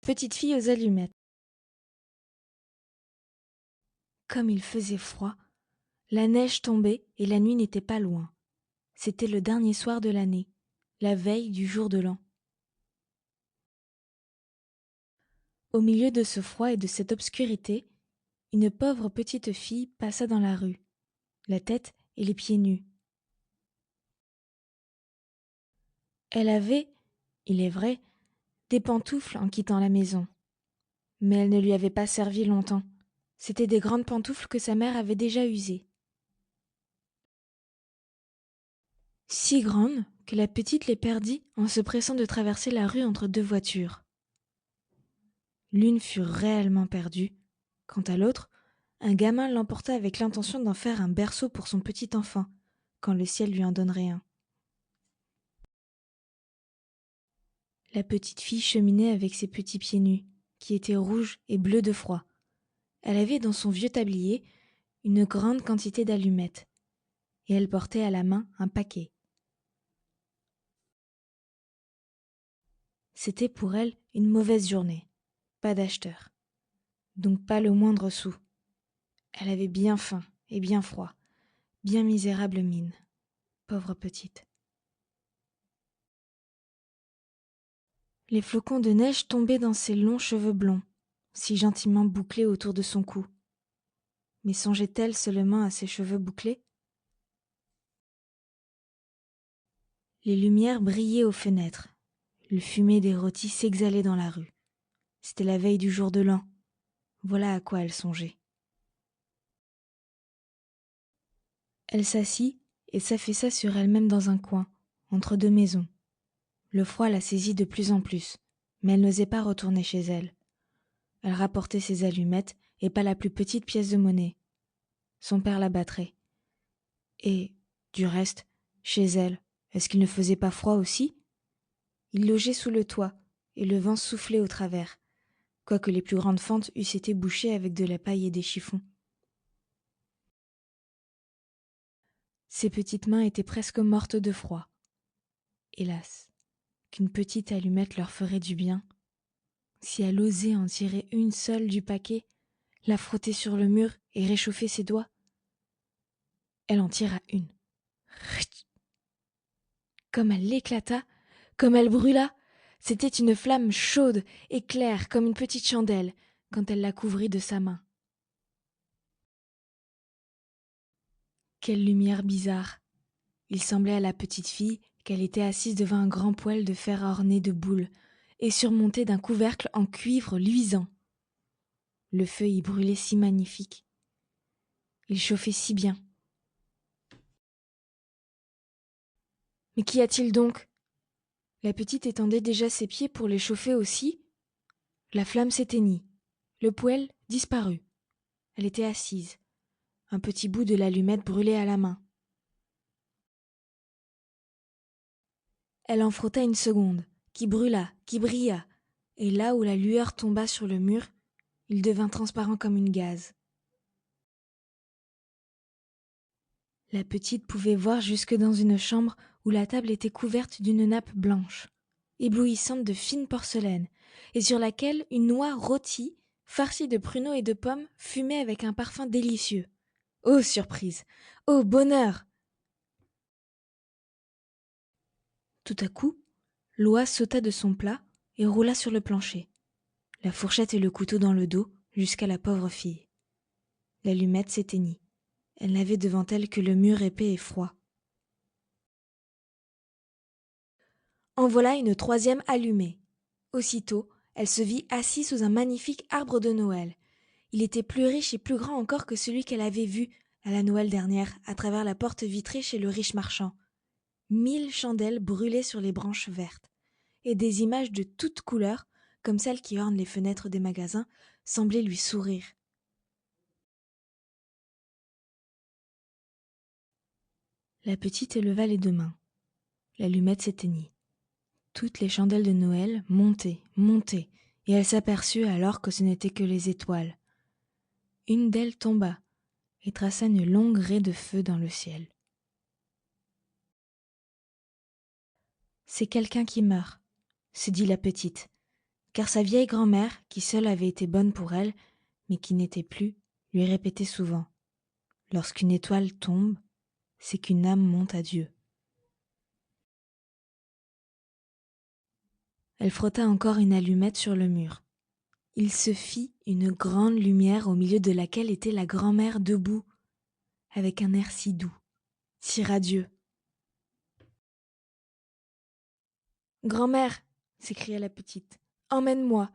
petite fille aux allumettes. Comme il faisait froid, la neige tombait et la nuit n'était pas loin. C'était le dernier soir de l'année, la veille du jour de l'an. Au milieu de ce froid et de cette obscurité, une pauvre petite fille passa dans la rue, la tête et les pieds nus. Elle avait, il est vrai, des pantoufles en quittant la maison. Mais elles ne lui avaient pas servi longtemps. C'étaient des grandes pantoufles que sa mère avait déjà usées. Si grandes que la petite les perdit en se pressant de traverser la rue entre deux voitures. L'une fut réellement perdue. Quant à l'autre, un gamin l'emporta avec l'intention d'en faire un berceau pour son petit enfant, quand le ciel lui en donnerait un. La petite fille cheminait avec ses petits pieds nus, qui étaient rouges et bleus de froid. Elle avait dans son vieux tablier une grande quantité d'allumettes, et elle portait à la main un paquet. C'était pour elle une mauvaise journée, pas d'acheteur, donc pas le moindre sou. Elle avait bien faim et bien froid, bien misérable mine, pauvre petite. Les flocons de neige tombaient dans ses longs cheveux blonds, si gentiment bouclés autour de son cou. Mais songeait-elle seulement à ses cheveux bouclés ? Les lumières brillaient aux fenêtres. Le fumet des rôtis s'exhalait dans la rue. C'était la veille du jour de l'an. Voilà à quoi elle songeait. Elle s'assit et s'affaissa sur elle-même dans un coin, entre deux maisons. Le froid la saisit de plus en plus, mais elle n'osait pas retourner chez elle. Elle rapportait ses allumettes et pas la plus petite pièce de monnaie. Son père la battrait. Et, du reste, chez elle, est-ce qu'il ne faisait pas froid aussi ? Il logeait sous le toit, et le vent soufflait au travers, quoique les plus grandes fentes eussent été bouchées avec de la paille et des chiffons. Ses petites mains étaient presque mortes de froid. Hélas, qu'une petite allumette leur ferait du bien. Si elle osait en tirer une seule du paquet, la frotter sur le mur et réchauffer ses doigts. Elle en tira une. Comme elle l'éclata, comme elle brûla, c'était une flamme chaude et claire comme une petite chandelle quand elle la couvrit de sa main. Quelle lumière bizarre! Il semblait à la petite fille qu'elle était assise devant un grand poêle de fer orné de boules et surmonté d'un couvercle en cuivre luisant. Le feu y brûlait si magnifique. Il chauffait si bien. Mais qu'y a-t-il donc ? La petite étendait déjà ses pieds pour les chauffer aussi. La flamme s'éteignit. Le poêle disparut. Elle était assise. Un petit bout de l'allumette brûlait à la main. Elle en frotta une seconde, qui brûla, qui brilla, et là où la lueur tomba sur le mur, il devint transparent comme une gaze. La petite pouvait voir jusque dans une chambre où la table était couverte d'une nappe blanche, éblouissante de fine porcelaine, et sur laquelle une noix rôtie, farcie de pruneaux et de pommes, fumait avec un parfum délicieux. Oh surprise! Oh bonheur! Tout à coup, l'oie sauta de son plat et roula sur le plancher, la fourchette et le couteau dans le dos jusqu'à la pauvre fille. L'allumette s'éteignit. Elle n'avait devant elle que le mur épais et froid. En voilà une troisième allumée. Aussitôt, elle se vit assise sous un magnifique arbre de Noël. Il était plus riche et plus grand encore que celui qu'elle avait vu à la Noël dernière à travers la porte vitrée chez le riche marchand. 1000 chandelles brûlaient sur les branches vertes, et des images de toutes couleurs, comme celles qui ornent les fenêtres des magasins, semblaient lui sourire. La petite éleva les deux mains. L'allumette s'éteignit. Toutes les chandelles de Noël montaient, montaient, et elle s'aperçut alors que ce n'étaient que les étoiles. Une d'elles tomba et traça une longue raie de feu dans le ciel. « C'est quelqu'un qui meurt, se dit la petite, car sa vieille grand-mère, qui seule avait été bonne pour elle, mais qui n'était plus, lui répétait souvent : « Lorsqu'une étoile tombe, c'est qu'une âme monte à Dieu. » Elle frotta encore une allumette sur le mur. Il se fit une grande lumière au milieu de laquelle était la grand-mère debout, avec un air si doux, si radieux. « Grand-mère !» s'écria la petite, « emmène-moi.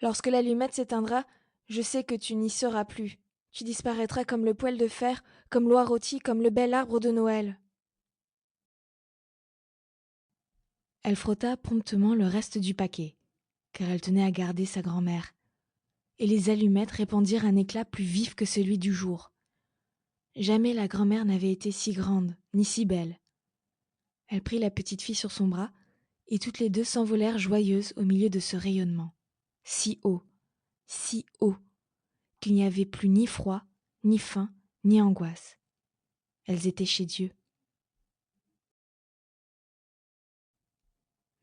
Lorsque l'allumette s'éteindra, je sais que tu n'y seras plus. Tu disparaîtras comme le poêle de fer, comme l'oie rôtie, comme le bel arbre de Noël. » Elle frotta promptement le reste du paquet, car elle tenait à garder sa grand-mère, et les allumettes répandirent un éclat plus vif que celui du jour. Jamais la grand-mère n'avait été si grande, ni si belle. Elle prit la petite fille sur son bras, et toutes les deux s'envolèrent joyeuses au milieu de ce rayonnement, si haut, qu'il n'y avait plus ni froid, ni faim, ni angoisse. Elles étaient chez Dieu.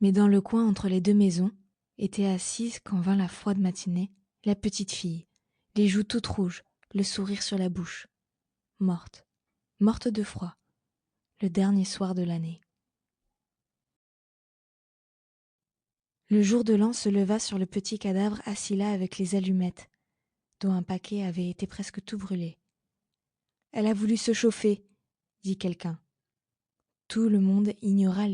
Mais dans le coin entre les deux maisons, était assise, quand vint la froide matinée, la petite fille, les joues toutes rouges, le sourire sur la bouche, morte, morte de froid, le dernier soir de l'année. Le jour de l'an se leva sur le petit cadavre assis là avec les allumettes, dont un paquet avait été presque tout brûlé. « Elle a voulu se chauffer, dit quelqu'un. Tout le monde ignora les